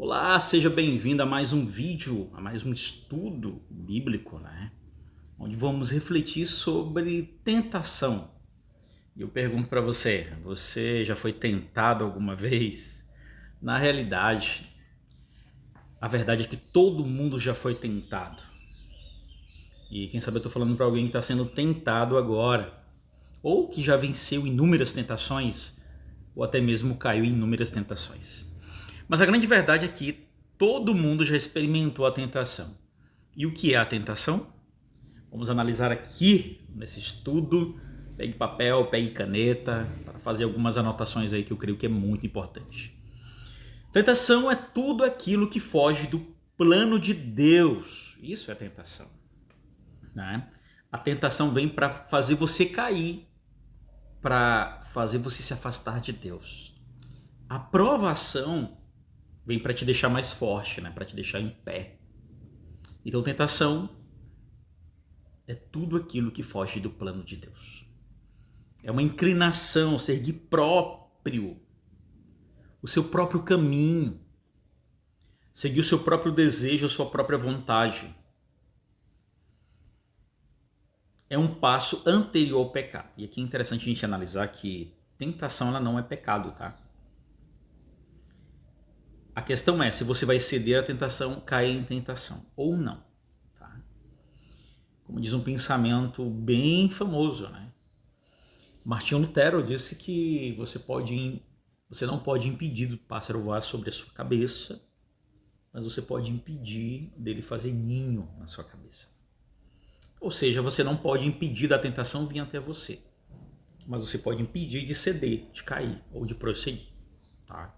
Olá, seja bem-vindo a mais um vídeo, a mais um estudo bíblico, né? Onde vamos refletir sobre tentação. E eu pergunto para você, você já foi tentado alguma vez? Na realidade, a verdade é que todo mundo já foi tentado. E quem sabe eu estou falando para alguém que está sendo tentado agora, ou que já venceu inúmeras tentações, ou até mesmo caiu em inúmeras tentações. Mas a grande verdade é que todo mundo já experimentou a tentação. E o que é a tentação? Vamos analisar aqui nesse estudo. Pegue papel, pegue caneta para fazer algumas anotações aí que eu creio que é muito importante. Tentação é tudo aquilo que foge do plano de Deus. Isso é tentação, né? A tentação vem para fazer você cair, para fazer você se afastar de Deus. A provação vem para te deixar mais forte, né? Para te deixar em pé. Então, tentação é tudo aquilo que foge do plano de Deus. É uma inclinação, seguir próprio, o seu próprio caminho, seguir o seu próprio desejo, a sua própria vontade. É um passo anterior ao pecado. E aqui é interessante a gente analisar que tentação ela não é pecado, tá? A questão é se você vai ceder à tentação, cair em tentação ou não. Tá? Como diz um pensamento bem famoso, né? Martinho Lutero disse que você não pode impedir do pássaro voar sobre a sua cabeça, mas você pode impedir dele fazer ninho na sua cabeça. Ou seja, você não pode impedir da tentação vir até você, mas você pode impedir de ceder, de cair ou de prosseguir. Tá?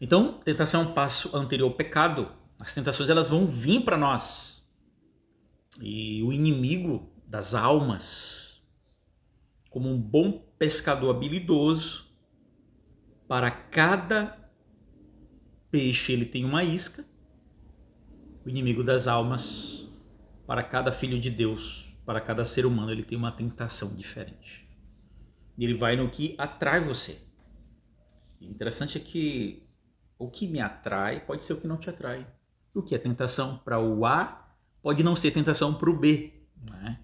Então, tentação é um passo anterior ao pecado. As tentações elas vão vir para nós. E o inimigo das almas, como um bom pescador habilidoso, para cada peixe ele tem uma isca. O inimigo das almas, para cada filho de Deus, para cada ser humano, ele tem uma tentação diferente. E ele vai no que atrai você. O interessante é que o que me atrai pode ser o que não te atrai. O que é tentação para o A pode não ser tentação para o B. Né?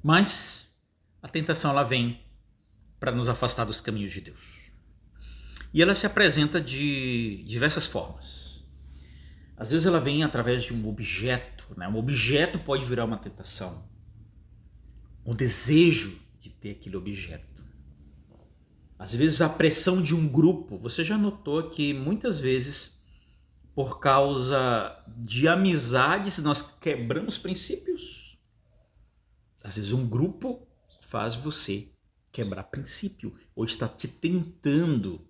Mas a tentação ela vem para nos afastar dos caminhos de Deus. E ela se apresenta de diversas formas. Às vezes ela vem através de um objeto. Né? Um objeto pode virar uma tentação. Um desejo de ter aquele objeto. Às vezes a pressão de um grupo. Você já notou que muitas vezes, por causa de amizades, nós quebramos princípios? Às vezes um grupo faz você quebrar princípio, ou está te tentando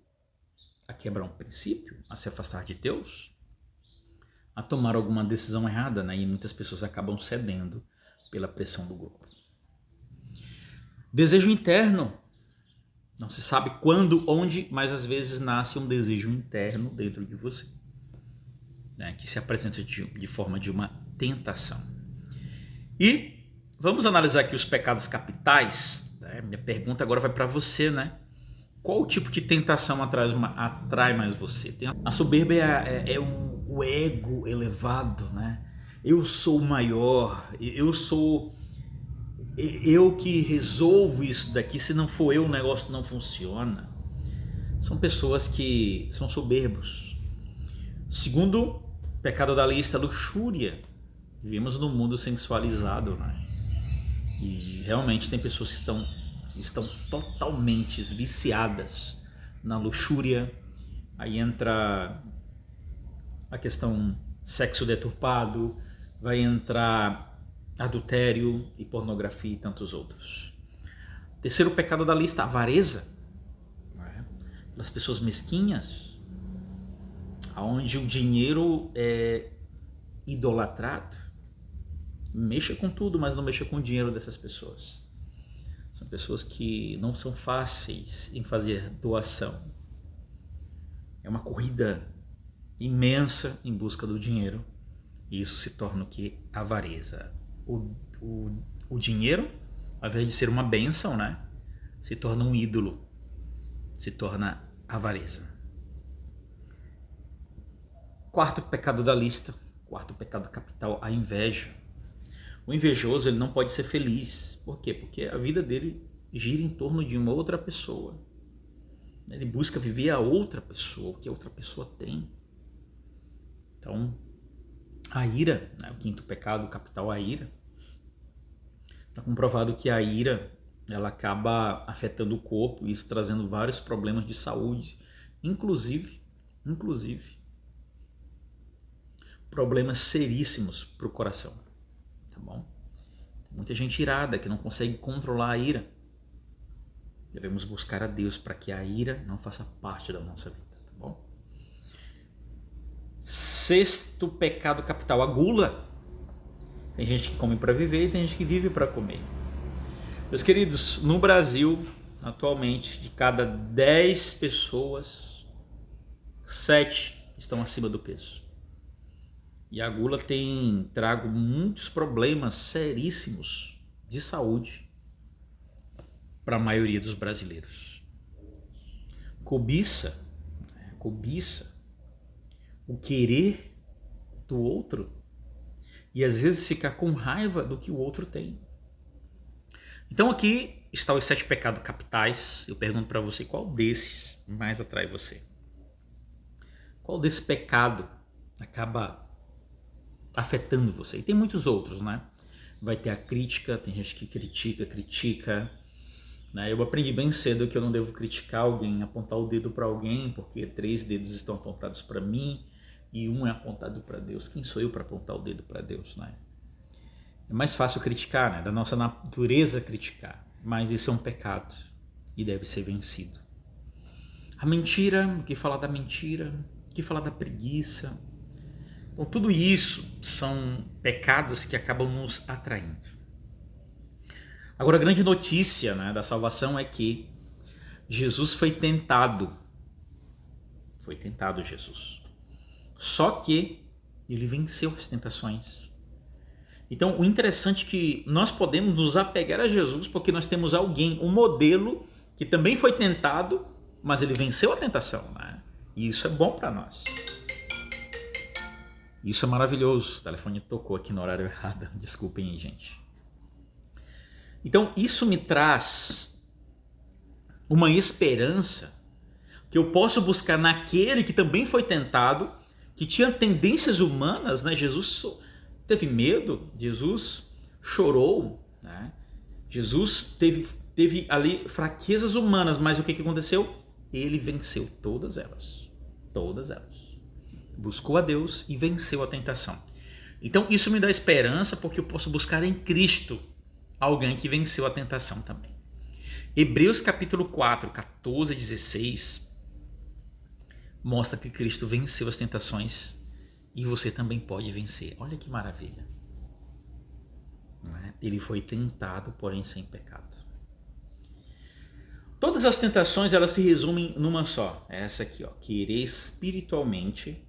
a quebrar um princípio, a se afastar de Deus, a tomar alguma decisão errada, né? E muitas pessoas acabam cedendo pela pressão do grupo. Desejo interno. Não se sabe quando, onde, mas às vezes nasce um desejo interno dentro de você, né? Que se apresenta de forma de uma tentação. E vamos analisar aqui os pecados capitais. Né? Minha pergunta agora vai para você, né? Qual tipo de tentação atrai mais você? A soberba é o ego elevado, né? Eu sou o maior, eu que resolvo isso daqui, se não for eu o negócio não funciona. São pessoas que são soberbos. Segundo pecado da lista, luxúria. Vivemos num mundo sensualizado, né? E realmente tem pessoas que estão totalmente viciadas na luxúria. Aí entra a questão sexo deturpado, vai entrar adultério e pornografia e tantos outros. Terceiro pecado da lista, avareza. Pelas pessoas mesquinhas, onde o dinheiro é idolatrado. Mexa com tudo, mas não mexa com o dinheiro dessas pessoas. São pessoas que não são fáceis em fazer doação. É uma corrida imensa em busca do dinheiro. E isso se torna o que? Avareza. O dinheiro, ao invés de ser uma bênção, né? Se torna um ídolo. Se torna avareza. Quarto pecado da lista, quarto pecado capital, a inveja. O invejoso, ele não pode ser feliz. Por quê? Porque a vida dele gira em torno de uma outra pessoa. Ele busca viver a outra pessoa, o que a outra pessoa tem. Então, a ira, né, o quinto pecado capital, a ira. Está comprovado que a ira, ela acaba afetando o corpo, isso trazendo vários problemas de saúde, inclusive problemas seríssimos para o coração, tá bom? Tem muita gente irada que não consegue controlar a ira. Devemos buscar a Deus para que a ira não faça parte da nossa vida, tá bom? Sexto pecado capital, a gula. Tem gente que come para viver e tem gente que vive para comer. Meus queridos, no Brasil, atualmente, de cada 10 pessoas, 7 estão acima do peso. E a gula tem trago muitos problemas seríssimos de saúde para a maioria dos brasileiros. Cobiça, o querer do outro e às vezes ficar com raiva do que o outro tem. Então aqui estão os 7 pecados capitais. Eu pergunto para você, qual desses mais atrai você? Qual desse pecado acaba afetando você? E tem muitos outros, né? Vai ter a crítica, tem gente que critica, né? Eu aprendi bem cedo que eu não devo criticar alguém, apontar o dedo para alguém, porque 3 dedos estão apontados para mim e um é apontado para Deus. Quem sou eu para apontar o dedo para Deus, né? É mais fácil criticar, né? Da nossa natureza criticar, mas isso é um pecado e deve ser vencido. A mentira, o que falar da mentira, o que falar da preguiça. Então tudo isso são pecados que acabam nos atraindo. Agora a grande notícia, né, da salvação é que Jesus foi tentado. Foi tentado Jesus. Só que ele venceu as tentações. Então o interessante é que nós podemos nos apegar a Jesus porque nós temos alguém, um modelo que também foi tentado, mas ele venceu a tentação, né? E isso é bom para nós. Isso é maravilhoso. O telefone tocou aqui no horário errado. Desculpem aí, gente. Então isso me traz uma esperança que eu posso buscar naquele que também foi tentado, que tinha tendências humanas, né? Jesus teve medo, Jesus chorou, né? Jesus teve ali fraquezas humanas, mas o que aconteceu? Ele venceu todas elas. Todas elas. Buscou a Deus e venceu a tentação. Então isso me dá esperança porque eu posso buscar em Cristo alguém que venceu a tentação também. Hebreus capítulo 4, 14 e 16 mostra que Cristo venceu as tentações e você também pode vencer. Olha que maravilha. Ele foi tentado, porém sem pecado. Todas as tentações, elas se resumem numa só. É essa aqui, ó. Querer espiritualmente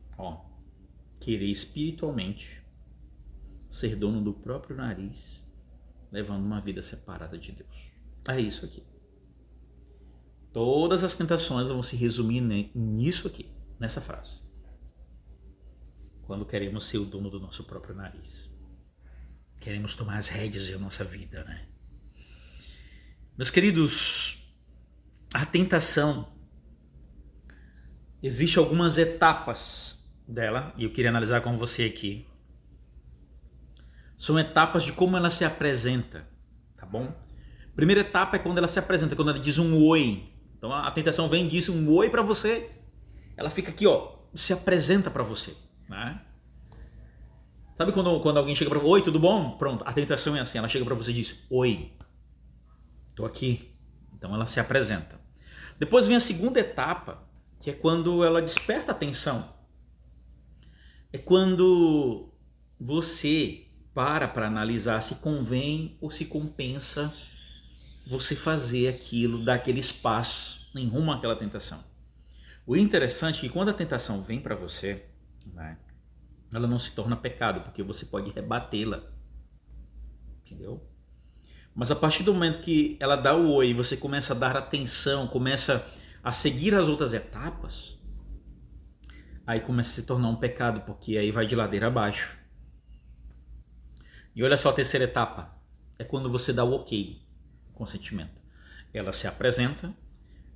ser dono do próprio nariz, levando uma vida separada de Deus. É isso aqui. Todas as tentações vão se resumir nisso aqui, nessa frase. Quando queremos ser o dono do nosso próprio nariz. Queremos tomar as rédeas da nossa vida, né? Meus queridos, a tentação, existem algumas etapas dela, e eu queria analisar com você aqui. São etapas de como ela se apresenta, tá bom? Primeira etapa é quando ela se apresenta, quando ela diz um oi. Então a tentação vem e diz um oi para você, ela fica aqui, ó, se apresenta para você, né? Sabe quando alguém chega para você, oi, tudo bom? Pronto, a tentação é assim, ela chega para você e diz, oi, tô aqui. Então ela se apresenta. Depois vem a segunda etapa, que é quando ela desperta a atenção. É quando você para analisar se convém ou se compensa você fazer aquilo, dar aquele espaço em rumo àquela tentação. O interessante é que quando a tentação vem para você, né, ela não se torna pecado, porque você pode rebatê-la. Entendeu? Mas a partir do momento que ela dá o oi, você começa a dar atenção, começa a seguir as outras etapas, aí começa a se tornar um pecado, porque aí vai de ladeira abaixo. E olha só a terceira etapa, é quando você dá o ok, consentimento. Ela se apresenta,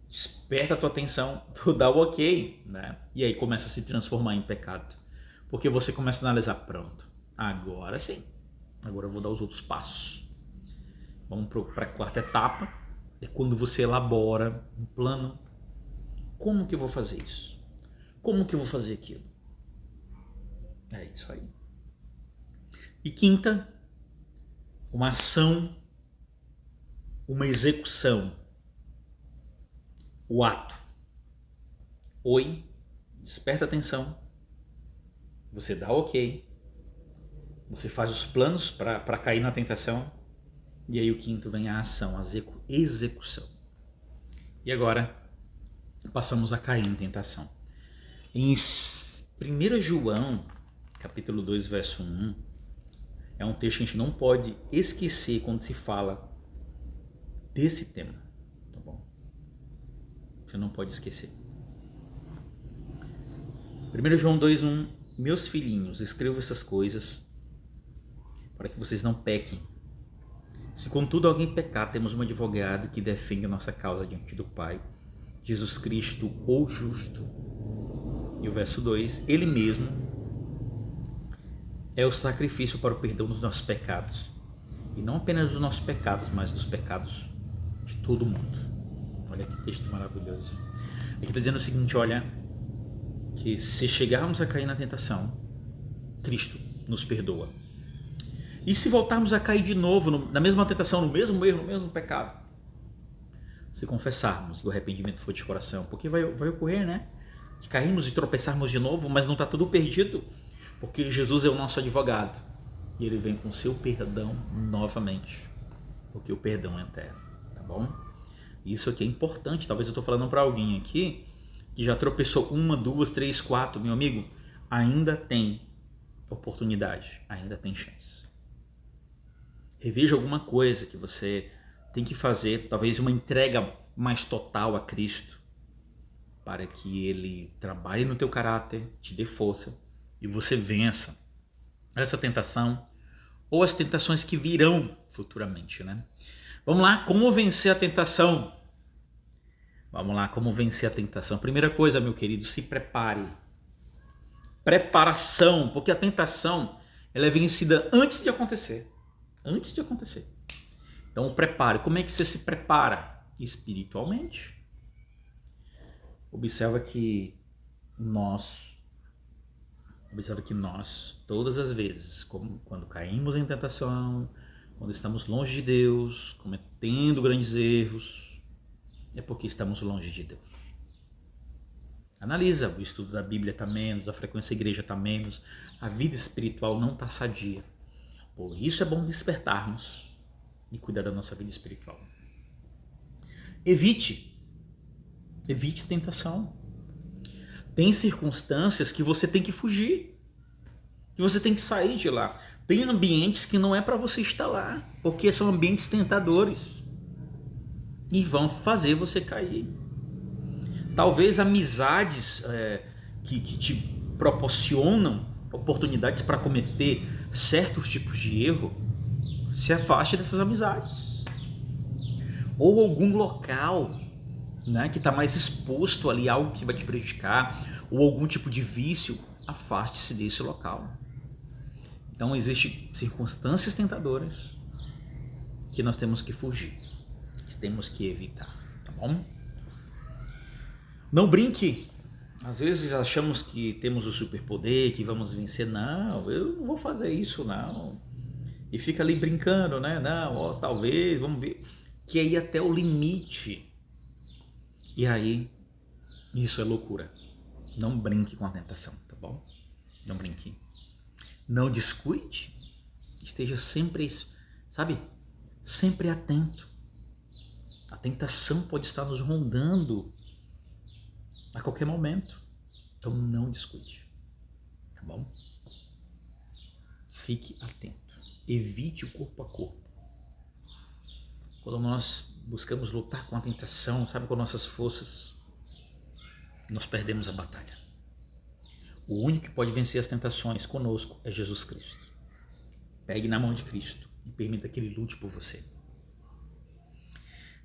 desperta a tua atenção, tu dá o ok, né? E aí começa a se transformar em pecado. Porque você começa a analisar, pronto, agora sim, agora eu vou dar os outros passos. Vamos para a quarta etapa, é quando você elabora um plano. Como que eu vou fazer isso? Como que eu vou fazer aquilo? É isso aí. E quinta, uma ação, uma execução. O ato. Oi, desperta atenção, você dá ok, você faz os planos para cair na tentação, e aí o quinto vem a ação, a execução. E agora passamos a cair em tentação. Em 1 João, capítulo 2, verso 1, é um texto que a gente não pode esquecer quando se fala desse tema, tá bom? Você não pode esquecer. 1 João 2,1: Meus filhinhos, escrevo essas coisas para que vocês não pequem. Se contudo alguém pecar, temos um advogado que defende a nossa causa diante do Pai, Jesus Cristo, o justo. E o verso 2: Ele mesmo é o sacrifício para o perdão dos nossos pecados. E não apenas dos nossos pecados, mas dos pecados de todo mundo. Olha que texto maravilhoso. Aqui está dizendo o seguinte, olha, que se chegarmos a cair na tentação, Cristo nos perdoa. E se voltarmos a cair de novo na mesma tentação, no mesmo erro, no mesmo pecado, se confessarmos e o arrependimento for de coração, porque vai ocorrer, né? De cairmos e tropeçarmos de novo, mas não está tudo perdido, porque Jesus é o nosso advogado e ele vem com seu perdão novamente, porque o perdão é eterno, tá bom? Isso aqui é importante. Talvez eu estou falando para alguém aqui que já tropeçou 1, 2, 3, 4, meu amigo, ainda tem oportunidade, ainda tem chance. Reveja alguma coisa que você tem que fazer, talvez uma entrega mais total a Cristo, para que Ele trabalhe no teu caráter, te dê força e você vença essa tentação ou as tentações que virão futuramente, né? Vamos lá, como vencer a tentação? Vamos lá, como vencer a tentação? Primeira coisa, meu querido, se prepare. Preparação, porque a tentação ela é vencida antes de acontecer. Antes de acontecer. Então, o preparo. Como é que você se prepara? Espiritualmente. Observa que nós, todas as vezes, como quando caímos em tentação, quando estamos longe de Deus, cometendo grandes erros, é porque estamos longe de Deus. Analisa, o estudo da Bíblia está menos, a frequência da igreja está menos, a vida espiritual não está sadia. Por isso é bom despertarmos e cuidar da nossa vida espiritual. Evite tentação. Tem circunstâncias que você tem que fugir, que você tem que sair de lá. Tem ambientes que não é para você estar lá, porque são ambientes tentadores e vão fazer você cair. Talvez amizades que te proporcionam oportunidades para cometer certos tipos de erro, se afaste dessas amizades. Ou algum local, né, que está mais exposto ali, algo que vai te prejudicar, ou algum tipo de vício, afaste-se desse local. Então existem circunstâncias tentadoras que nós temos que fugir, que temos que evitar, tá bom? Não brinque. Às vezes achamos que temos o superpoder, que vamos vencer. Não, eu não vou fazer isso, não. E fica ali brincando, né? Não, talvez, vamos ver. Que aí até o limite. E aí, isso é loucura. Não brinque com a tentação, tá bom? Não brinque. Não descuide. Esteja sempre, sabe? Sempre atento. A tentação pode estar nos rondando a qualquer momento. Então não descuide, tá bom? Fique atento. Evite o corpo a corpo. Quando nós buscamos lutar com a tentação, sabe, com nossas forças, nós perdemos a batalha. O único que pode vencer as tentações conosco é Jesus Cristo. Pegue na mão de Cristo e permita que Ele lute por você.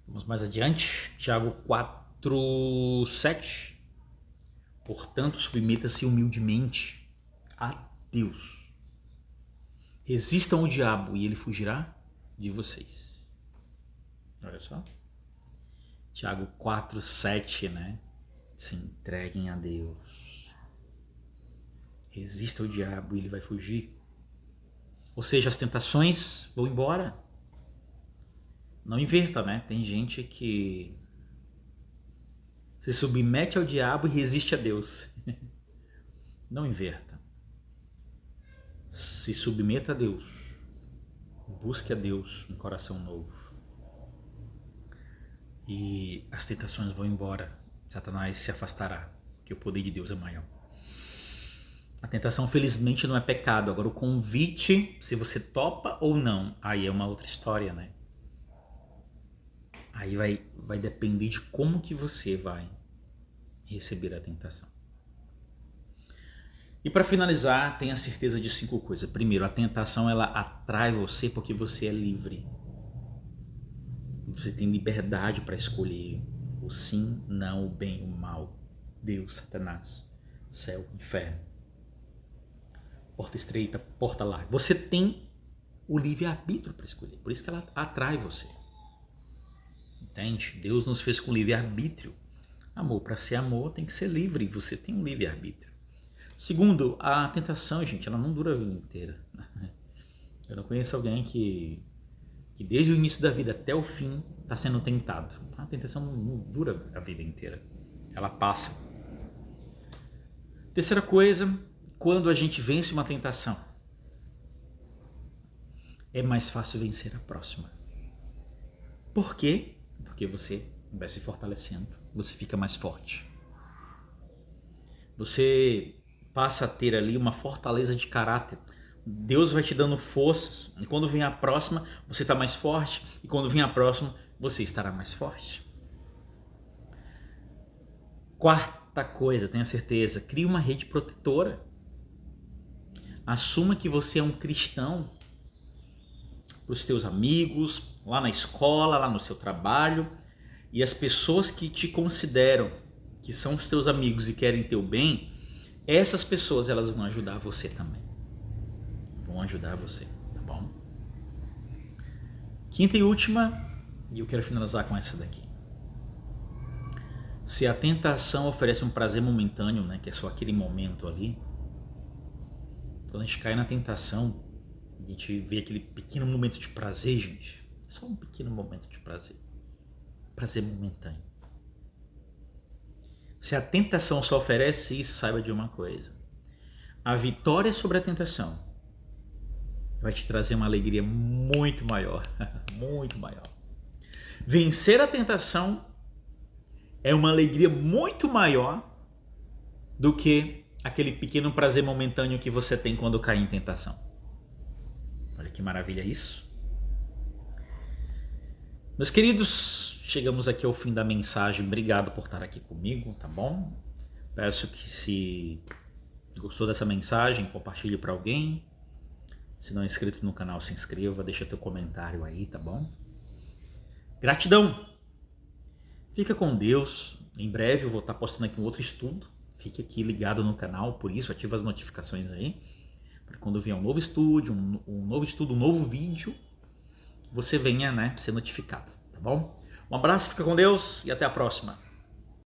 Vamos mais adiante. Tiago 4:7. Portanto, submeta-se humildemente a Deus. Resistam ao diabo e ele fugirá de vocês. Olha só. Tiago 4:7, né? Se entreguem a Deus. Resista ao diabo e ele vai fugir. Ou seja, as tentações vão embora. Não inverta, né? Tem gente que se submete ao diabo e resiste a Deus. Não inverta. Se submeta a Deus. Busque a Deus um coração novo. E as tentações vão embora. Satanás se afastará, porque o poder de Deus é maior. A tentação, felizmente, não é pecado. Agora, o convite, se você topa ou não, aí é uma outra história, né? Aí vai depender de como que você vai receber a tentação. E para finalizar, tenha certeza de 5 coisas. Primeiro, a tentação ela atrai você porque você é livre. Você tem liberdade para escolher o sim, não, o bem, o mal. Deus, Satanás, céu, inferno. Porta estreita, porta larga. Você tem o livre-arbítrio para escolher. Por isso que ela atrai você. Entende? Deus nos fez com livre-arbítrio. Amor, para ser amor tem que ser livre. Você tem um livre-arbítrio. Segundo, a tentação, gente, ela não dura a vida inteira. Eu não conheço alguém que desde o início da vida até o fim está sendo tentado. A tentação não dura a vida inteira. Ela passa. Terceira coisa, quando a gente vence uma tentação, é mais fácil vencer a próxima. Por quê? Porque você vai se fortalecendo, você fica mais forte. Você passa a ter ali uma fortaleza de caráter. Deus vai te dando forças. E quando vem a próxima, você está mais forte. E quando vem a próxima, você estará mais forte. Quarta coisa, tenha certeza, crie uma rede protetora. Assuma que você é um cristão para os teus amigos, lá na escola, lá no seu trabalho. E as pessoas que te consideram, que são os teus amigos e querem teu bem, essas pessoas elas vão ajudar você também. Vão ajudar você, tá bom? Quinta e última, e eu quero finalizar com essa daqui. Se a tentação oferece um prazer momentâneo, né, que é só aquele momento ali, quando a gente cai na tentação, a gente vê aquele pequeno momento de prazer, gente. É só um pequeno momento de prazer. Prazer momentâneo. Se a tentação só oferece isso, saiba de uma coisa. A vitória sobre a tentação vai te trazer uma alegria muito maior. Muito maior. Vencer a tentação é uma alegria muito maior do que aquele pequeno prazer momentâneo que você tem quando cai em tentação. Olha que maravilha isso. Meus queridos, chegamos aqui ao fim da mensagem. Obrigado por estar aqui comigo, tá bom? Peço que se gostou dessa mensagem, compartilhe para alguém. Se não é inscrito no canal, se inscreva, deixa teu comentário aí, tá bom? Gratidão! Fica com Deus. Em breve eu vou estar postando aqui um outro estudo. Fique aqui ligado no canal, por isso ativa as notificações aí. Para quando vier um novo estudo, um novo vídeo, você venha, né, ser notificado, tá bom? Um abraço, fica com Deus e até a próxima.